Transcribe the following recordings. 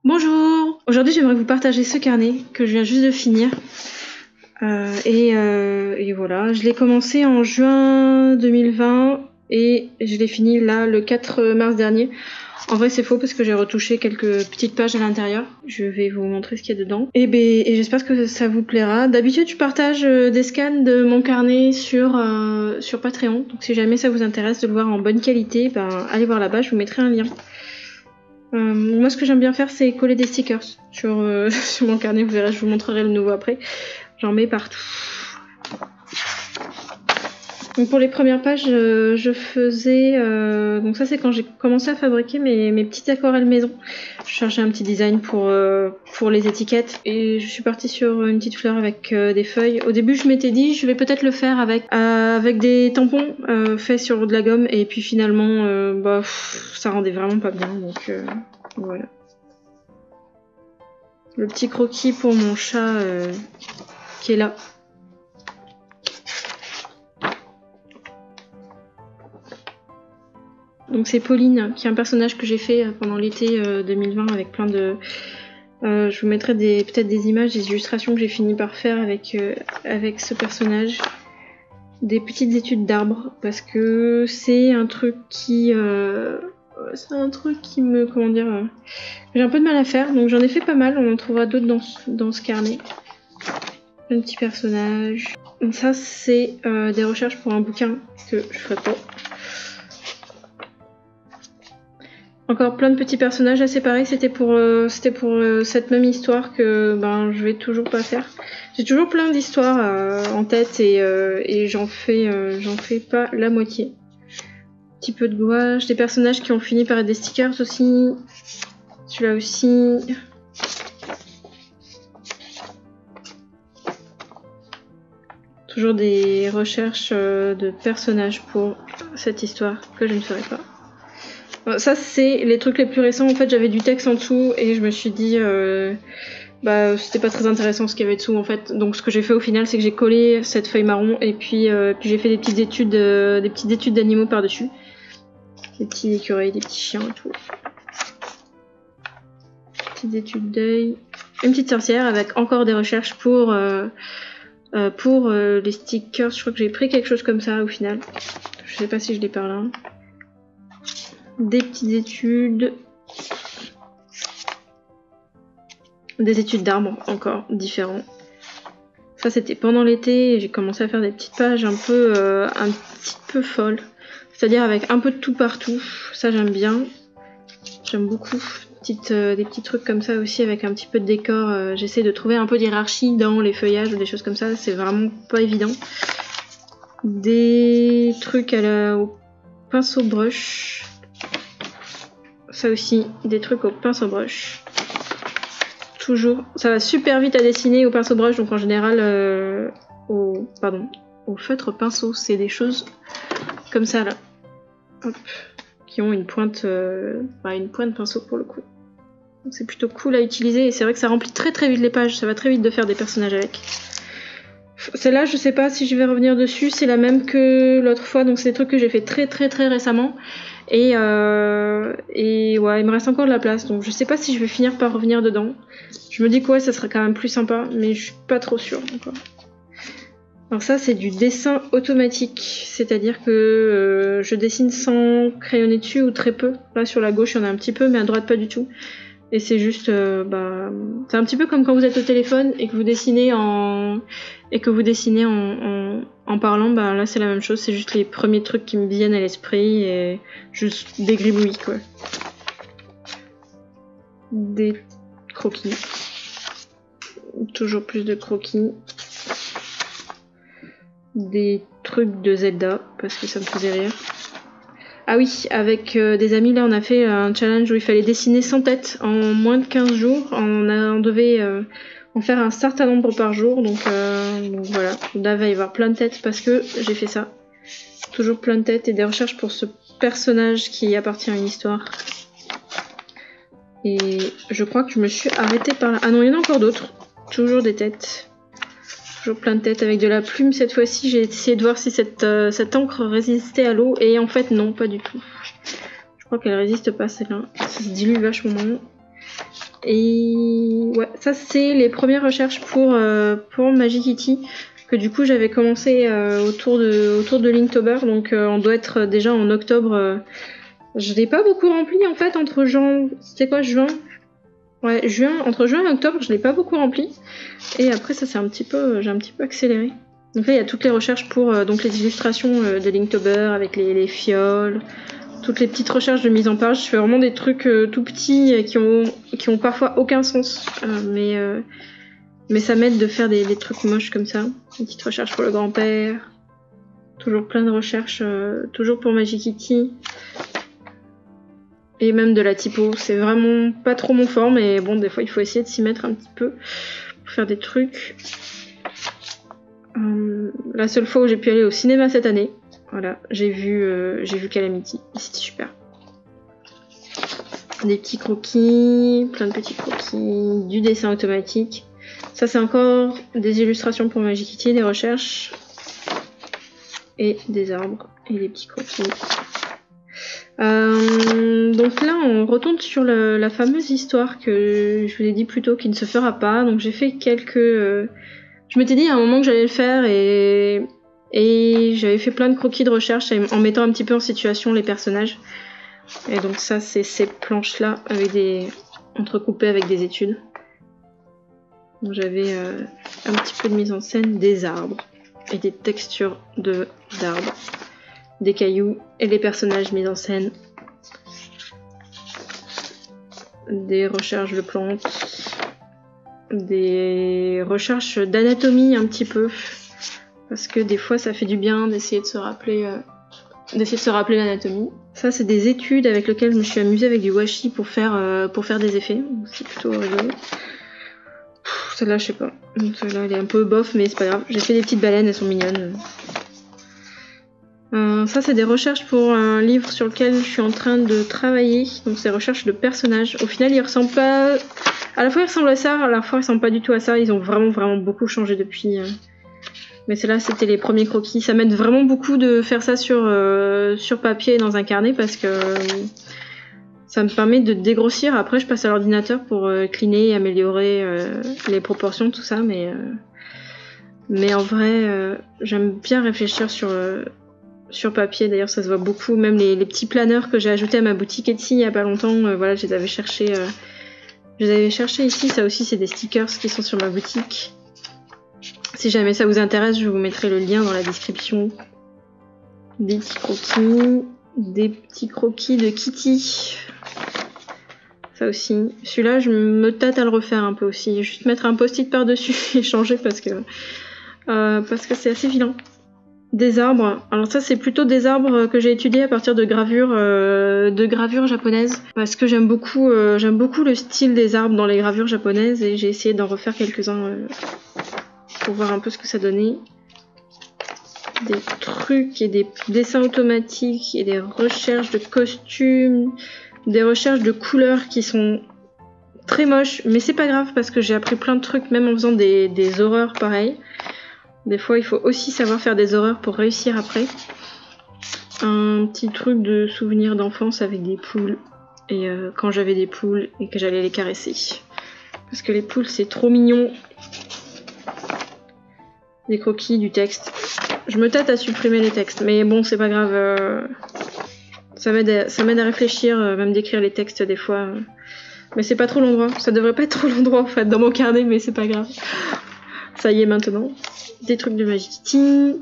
Bonjour! Aujourd'hui j'aimerais vous partager ce carnet que je viens juste de finir. Et voilà, je l'ai commencé en juin 2020 et je l'ai fini là le 4 mars dernier. En vrai c'est faux parce que j'ai retouché quelques petites pages à l'intérieur. Je vais vous montrer ce qu'il y a dedans. Et j'espère que ça vous plaira. D'habitude je partage des scans de mon carnet sur Patreon. Donc si jamais ça vous intéresse de le voir en bonne qualité, allez voir là-bas, je vous mettrai un lien. Moi ce que j'aime bien faire c'est coller des stickers sur mon carnet, vous verrez, je vous montrerai le nouveau après. J'en mets partout. Donc pour les premières pages je faisais, donc ça c'est quand j'ai commencé à fabriquer mes petites aquarelles maison. Je cherchais un petit design pour les étiquettes et je suis partie sur une petite fleur avec des feuilles. Au début je m'étais dit je vais peut-être le faire avec des tampons faits sur de la gomme et puis finalement ça rendait vraiment pas bien donc voilà. Le petit croquis pour mon chat qui est là. Donc c'est Pauline, qui est un personnage que j'ai fait pendant l'été 2020 avec plein de... je vous mettrai peut-être des images, des illustrations que j'ai fini par faire avec ce personnage. Des petites études d'arbres, parce que c'est un truc qui... me... comment dire... j'ai un peu de mal à faire, donc j'en ai fait pas mal, on en trouvera d'autres dans ce carnet. Un petit personnage. Donc ça c'est des recherches pour un bouquin que je ferai pas. Encore plein de petits personnages assez pareils, c'était pour cette même histoire que je vais toujours pas faire. J'ai toujours plein d'histoires en tête et j'en fais pas la moitié. Un petit peu de gouache, des personnages qui ont fini par être des stickers aussi. Celui-là aussi. Toujours des recherches de personnages pour cette histoire que je ne ferai pas. Ça c'est les trucs les plus récents, en fait j'avais du texte en dessous et je me suis dit c'était pas très intéressant ce qu'il y avait dessous en fait. Donc ce que j'ai fait au final c'est que j'ai collé cette feuille marron et puis j'ai fait des petites études d'animaux par dessus. Des petits écureuils, des petits chiens et tout. Petites études d'œil. Une petite sorcière avec encore des recherches pour les stickers. Je crois que j'ai pris quelque chose comme ça au final. Je sais pas si je l'ai par là. Des petites études. Des études d'arbres encore différents. Ça c'était pendant l'été et j'ai commencé à faire des petites pages un petit peu folles. C'est-à-dire avec un peu de tout partout. Ça j'aime bien. J'aime beaucoup. Des petits trucs comme ça aussi avec un petit peu de décor. J'essaie de trouver un peu d'hierarchie dans les feuillages ou des choses comme ça. C'est vraiment pas évident. Des trucs au pinceau brush. Ça aussi, des trucs au pinceau brush. Toujours, ça va super vite à dessiner au pinceau brush, donc en général au feutre pinceau, c'est des choses comme ça là, hop, qui ont une pointe pinceau pour le coup. C'est plutôt cool à utiliser et c'est vrai que ça remplit très très vite les pages, ça va très vite de faire des personnages avec. Celle-là, je sais pas si je vais revenir dessus, c'est la même que l'autre fois, donc c'est des trucs que j'ai fait très très très récemment. Et ouais, il me reste encore de la place, donc je sais pas si je vais finir par revenir dedans. Je me dis que ouais, ça sera quand même plus sympa, mais je suis pas trop sûre encore. Alors ça, c'est du dessin automatique, c'est-à-dire que je dessine sans crayonner dessus ou très peu. Là, sur la gauche, il y en a un petit peu, mais à droite, pas du tout. Et c'est juste, c'est un petit peu comme quand vous êtes au téléphone et que vous dessinez en parlant, là c'est la même chose, c'est juste les premiers trucs qui me viennent à l'esprit et juste des gribouillis quoi. Des croquis. Toujours plus de croquis. Des trucs de Zelda, parce que ça me faisait rire. Ah oui, avec des amis, là, on a fait un challenge où il fallait dessiner 100 têtes en moins de 15 jours. On devait en faire un certain nombre par jour, donc voilà. Là, il va y avoir plein de têtes parce que j'ai fait ça. Toujours plein de têtes et des recherches pour ce personnage qui appartient à une histoire. Et je crois que je me suis arrêtée par là. Ah non, il y en a encore d'autres. Toujours des têtes. Toujours plein de têtes avec de la plume cette fois-ci. J'ai essayé de voir si cette encre résistait à l'eau et en fait non, pas du tout. Je crois qu'elle résiste pas celle-là. Ça se dilue vachement. Et ouais, ça c'est les premières recherches pour Magic Kitty, que du coup j'avais commencé autour de Linktober, donc on doit être déjà en octobre. Je l'ai pas beaucoup rempli en fait entre juin, c'était quoi, juin? Ouais, entre juin et octobre, je l'ai pas beaucoup rempli. Et après ça c'est j'ai un petit peu accéléré. Donc là il y a toutes les recherches pour donc les illustrations de Linktober avec les fioles, toutes les petites recherches de mise en page. Je fais vraiment des trucs tout petits qui ont parfois aucun sens, mais ça m'aide de faire des trucs moches comme ça. Une petite recherche pour le grand-père, toujours plein de recherches, toujours pour Magic Kitty. Et même de la typo, c'est vraiment pas trop mon fort, mais bon, des fois il faut essayer de s'y mettre un petit peu pour faire des trucs. La seule fois où j'ai pu aller au cinéma cette année, voilà, j'ai vu Calamity, c'était super. Des petits croquis, plein de petits croquis, du dessin automatique. Ça c'est encore des illustrations pour Magic Kitty, des recherches, et des arbres, et des petits croquis. Donc là on retourne sur la fameuse histoire que je vous ai dit plus tôt qui ne se fera pas. Donc j'ai fait quelques... je m'étais dit à un moment que j'allais le faire et j'avais fait plein de croquis de recherche en mettant un petit peu en situation les personnages. Et donc ça c'est ces planches là avec entrecoupées avec des études. Donc j'avais un petit peu de mise en scène des arbres et des textures d'arbres, des cailloux et les personnages mis en scène, des recherches de plantes, des recherches d'anatomie un petit peu, parce que des fois ça fait du bien d'essayer de se rappeler l'anatomie. Ça c'est des études avec lesquelles je me suis amusée avec du washi pour faire des effets, c'est plutôt rigolo. Celle-là je sais pas, celle-là elle est un peu bof mais c'est pas grave, j'ai fait des petites baleines, elles sont mignonnes. Ça c'est des recherches pour un livre sur lequel je suis en train de travailler, donc c'est recherches de personnages. Au final ils ressemblent pas, à la fois ils ressemblent à ça, à la fois ils ressemblent pas du tout à ça, ils ont vraiment beaucoup changé depuis. Mais celle-là c'était les premiers croquis, ça m'aide vraiment beaucoup de faire ça sur papier et dans un carnet parce que ça me permet de dégrossir. Après je passe à l'ordinateur pour cleaner et améliorer les proportions, tout ça, mais en vrai j'aime bien réfléchir sur papier. D'ailleurs ça se voit beaucoup, même les petits planeurs que j'ai ajoutés à ma boutique Etsy il y a pas longtemps, voilà, je les avais cherchés ici. Ça aussi c'est des stickers qui sont sur ma boutique. Si jamais ça vous intéresse, je vous mettrai le lien dans la description. Des petits croquis de Kitty. Ça aussi. Celui-là je me tâte à le refaire un peu aussi. Juste mettre un post-it par-dessus et changer parce que c'est assez vilain. Des arbres. Alors ça c'est plutôt des arbres que j'ai étudiés à partir de gravures japonaises, parce que j'aime beaucoup le style des arbres dans les gravures japonaises et j'ai essayé d'en refaire quelques-uns pour voir un peu ce que ça donnait. Des trucs et des dessins automatiques et des recherches de costumes, des recherches de couleurs qui sont très moches, mais c'est pas grave parce que j'ai appris plein de trucs même en faisant des horreurs pareil. Des fois, il faut aussi savoir faire des horreurs pour réussir après. Un petit truc de souvenir d'enfance avec des poules. Et quand j'avais des poules et que j'allais les caresser. Parce que les poules, c'est trop mignon. Des croquis, du texte. Je me tâte à supprimer les textes, mais bon, c'est pas grave. Ça m'aide à réfléchir, même d'écrire les textes des fois. Mais c'est pas trop l'endroit. Ça devrait pas être trop l'endroit en fait dans mon carnet, mais c'est pas grave. Ça y est maintenant. Des trucs de Magic Kitty.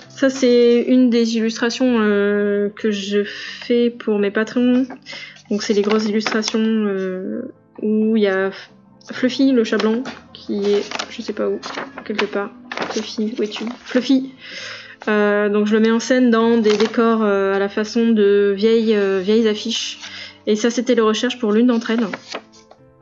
Ça c'est une des illustrations que je fais pour mes patrons. Donc c'est les grosses illustrations où il y a Fluffy, le chat blanc, qui est je sais pas où, quelque part. Fluffy, où es-tu? Fluffy. Donc je le mets en scène dans des décors à la façon de vieilles affiches. Et ça c'était les recherches pour l'une d'entre elles.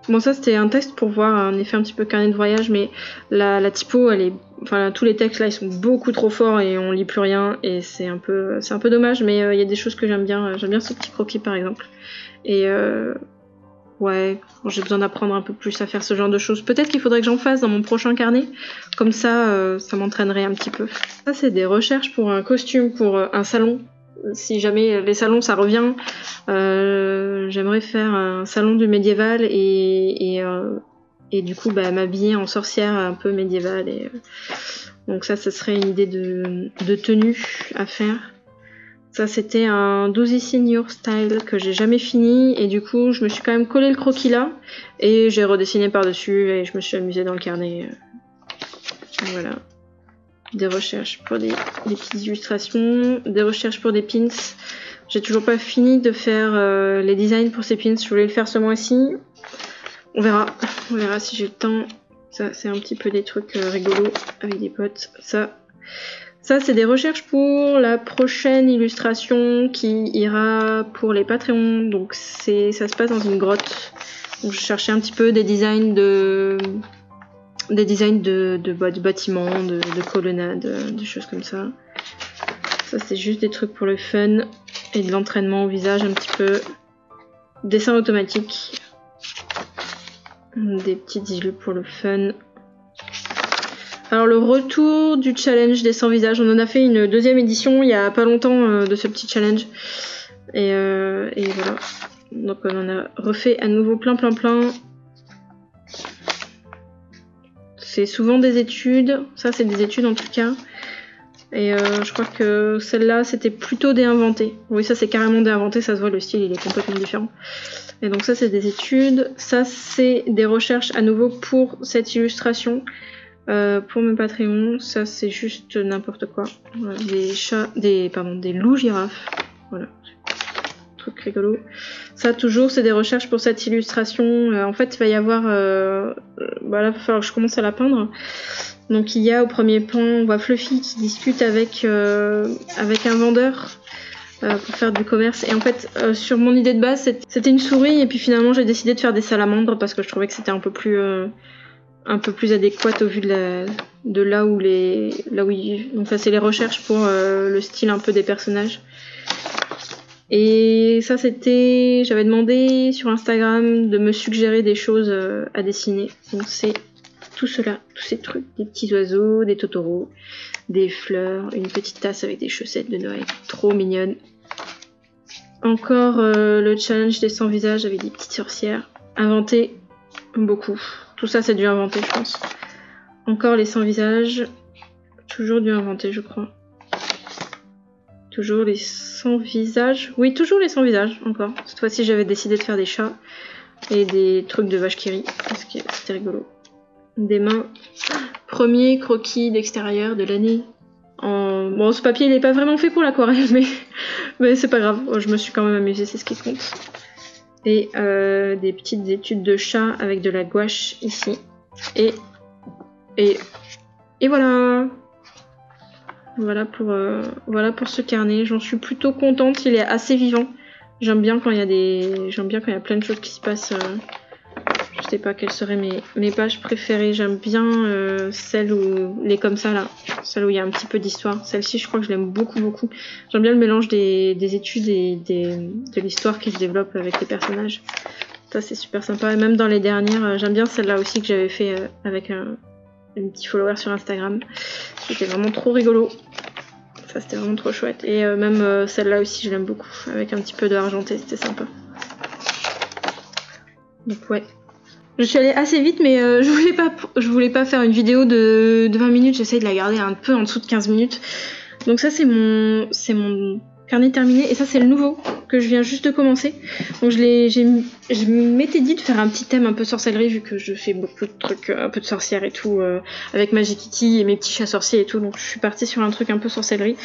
Bon ça c'était un test pour voir un effet un petit peu carnet de voyage, mais la typo elle est... Enfin tous les textes là ils sont beaucoup trop forts et on lit plus rien et c'est un peu dommage, mais il y a des choses que j'aime bien ce petit croquis par exemple. Et ouais, bon, j'ai besoin d'apprendre un peu plus à faire ce genre de choses. Peut-être qu'il faudrait que j'en fasse dans mon prochain carnet, comme ça ça m'entraînerait un petit peu. Ça c'est des recherches pour un costume pour un salon si jamais les salons ça revient, j'aimerais faire un salon du médiéval et du coup m'habiller en sorcière un peu médiévale. Donc ça serait une idée de tenue à faire. Ça c'était un 12 Easy Your Style que j'ai jamais fini et du coup je me suis quand même collé le croquis là et j'ai redessiné par dessus et je me suis amusée dans le carnet. Voilà. Des recherches pour des petites illustrations, des recherches pour des pins. J'ai toujours pas fini de faire les designs pour ces pins, je voulais le faire ce mois-ci. On verra si j'ai le temps. Ça c'est un petit peu des trucs rigolos avec des potes. Ça c'est des recherches pour la prochaine illustration qui ira pour les Patreons. Donc ça se passe dans une grotte. Donc je cherchais un petit peu des designs de bâtiments, de colonnades, des choses comme ça. Ça c'est juste des trucs pour le fun et de l'entraînement au visage un petit peu. Dessin automatique. Des petites illus pour le fun. Alors le retour du challenge des 100 visages, on en a fait une deuxième édition il y a pas longtemps de ce petit challenge. Et voilà. Donc on en a refait à nouveau plein. C'est souvent des études, ça c'est des études en tout cas. Et je crois que celle-là c'était plutôt déinventé. Oui ça c'est carrément déinventé, ça se voit le style il est complètement différent. Et donc ça c'est des études, ça c'est des recherches à nouveau pour cette illustration. Pour mes Patreons, ça c'est juste n'importe quoi. Voilà, des loups girafes. Voilà. Truc rigolo. Ça toujours c'est des recherches pour cette illustration. En fait il va y avoir là il va falloir que je commence à la peindre. Donc il y a au premier plan, on voit Fluffy qui discute avec un vendeur pour faire du commerce. Et en fait sur mon idée de base c'était une souris et puis finalement j'ai décidé de faire des salamandres parce que je trouvais que c'était un peu plus adéquate au vu de là où ils vivent. Donc ça c'est les recherches pour le style un peu des personnages. Et ça j'avais demandé sur Instagram de me suggérer des choses à dessiner. Donc c'est tout cela, tous ces trucs, des petits oiseaux, des totoros, des fleurs, une petite tasse avec des chaussettes de Noël, trop mignonne. Encore le challenge des 100 visages avec des petites sorcières, inventé beaucoup. Tout ça c'est dû inventer je pense. Encore les 100 visages, toujours dû inventer je crois. Toujours les 100 visages, oui toujours les 100 visages encore. Cette fois-ci j'avais décidé de faire des chats et des trucs de vache qui rit parce que c'était rigolo. Des mains, premier croquis d'extérieur de l'année. Bon ce papier il est pas vraiment fait pour l'aquarelle mais c'est pas grave, je me suis quand même amusée, c'est ce qui compte. Et des petites études de chat avec de la gouache ici. Et voilà. Voilà pour ce carnet. J'en suis plutôt contente. Il est assez vivant. J'aime bien quand il y a plein de choses qui se passent. Je sais pas quelles seraient mes pages préférées. J'aime bien celles où les comme ça là. Celle où il y a un petit peu d'histoire. Celle-ci je crois que je l'aime beaucoup. J'aime bien le mélange des études et de l'histoire qui se développe avec les personnages. Ça c'est super sympa. Et même dans les dernières, j'aime bien celle-là aussi que j'avais fait avec un petit follower sur Instagram. C'était vraiment trop rigolo. Ça c'était vraiment trop chouette. Et même celle-là aussi je l'aime beaucoup. Avec un petit peu de argenté, c'était sympa. Donc ouais. Je suis allée assez vite mais je voulais pas faire une vidéo de 20 minutes. J'essaye de la garder un peu en dessous de 15 minutes. Donc ça c'est mon carnet terminé. Et ça c'est le nouveau que je viens juste de commencer. Donc je m'étais dit de faire un petit thème un peu sorcellerie vu que je fais beaucoup de trucs un peu de sorcière et tout avec Magic Kitty et mes petits chats sorciers et tout. Donc je suis partie sur un truc un peu sorcellerie.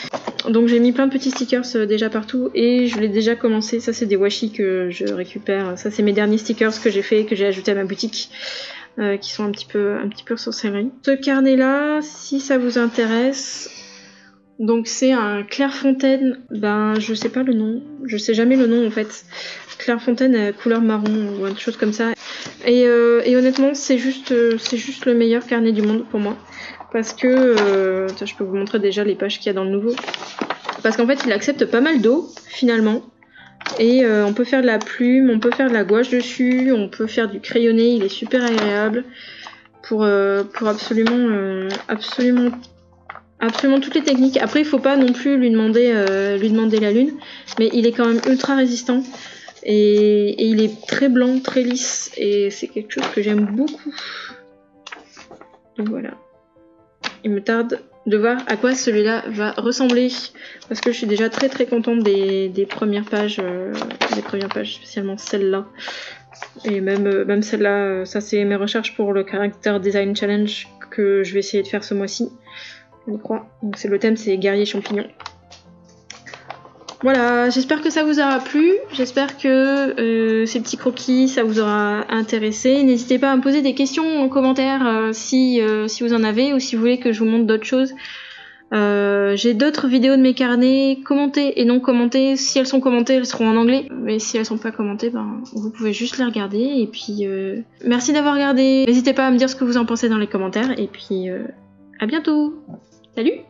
Donc j'ai mis plein de petits stickers déjà partout et je l'ai déjà commencé. Ça c'est des washi que je récupère. Ça c'est mes derniers stickers que j'ai fait et que j'ai ajouté à ma boutique. Qui sont un petit peu sorcellerie. Ce carnet là, si ça vous intéresse, donc c'est un Clairefontaine, je sais pas le nom, je sais jamais le nom en fait. Clairefontaine couleur marron ou autre chose comme ça. Et honnêtement c'est juste le meilleur carnet du monde pour moi. Parce que, je peux vous montrer déjà les pages qu'il y a dans le nouveau. Parce qu'en fait il accepte pas mal d'eau finalement. Et on peut faire de la plume, on peut faire de la gouache dessus, on peut faire du crayonné, il est super agréable. Pour absolument absolument toutes les techniques. Après, il faut pas non plus lui demander la lune, mais il est quand même ultra résistant. Et il est très blanc, très lisse, et c'est quelque chose que j'aime beaucoup. Donc voilà. Il me tarde de voir à quoi celui-là va ressembler, parce que je suis déjà très très contente des premières pages, spécialement celle-là. Et même celle-là, ça c'est mes recherches pour le Character Design Challenge que je vais essayer de faire ce mois-ci, je crois. Donc c'est le thème, c'est guerrier champignon. Voilà, j'espère que ça vous aura plu, j'espère que ces petits croquis, ça vous aura intéressé. N'hésitez pas à me poser des questions en commentaire si vous en avez, ou si vous voulez que je vous montre d'autres choses. J'ai d'autres vidéos de mes carnets commentées et non commentées. Si elles sont commentées, elles seront en anglais, mais si elles sont pas commentées, ben, vous pouvez juste les regarder. Et puis, merci d'avoir regardé. N'hésitez pas à me dire ce que vous en pensez dans les commentaires, et puis à bientôt. Salut!